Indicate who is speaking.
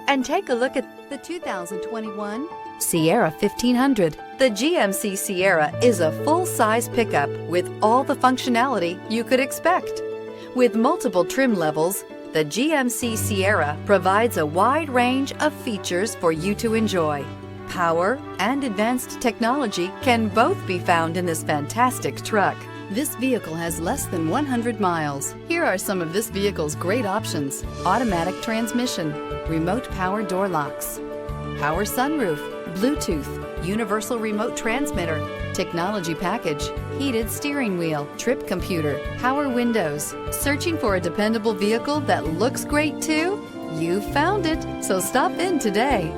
Speaker 1: And take a look at the 2021 Sierra 1500. The GMC Sierra is a full-size pickup with all the functionality you could expect. With multiple trim levels, the GMC Sierra provides a wide range of features for you to enjoy. Power and advanced technology can both be found in this fantastic truck. This vehicle has less than 100 miles. Here are some of this vehicle's great options: automatic transmission, remote power door locks, power sunroof, Bluetooth, universal remote transmitter, technology package, heated steering wheel, trip computer, power windows. Searching for a dependable vehicle that looks great too? You found it, so stop in today.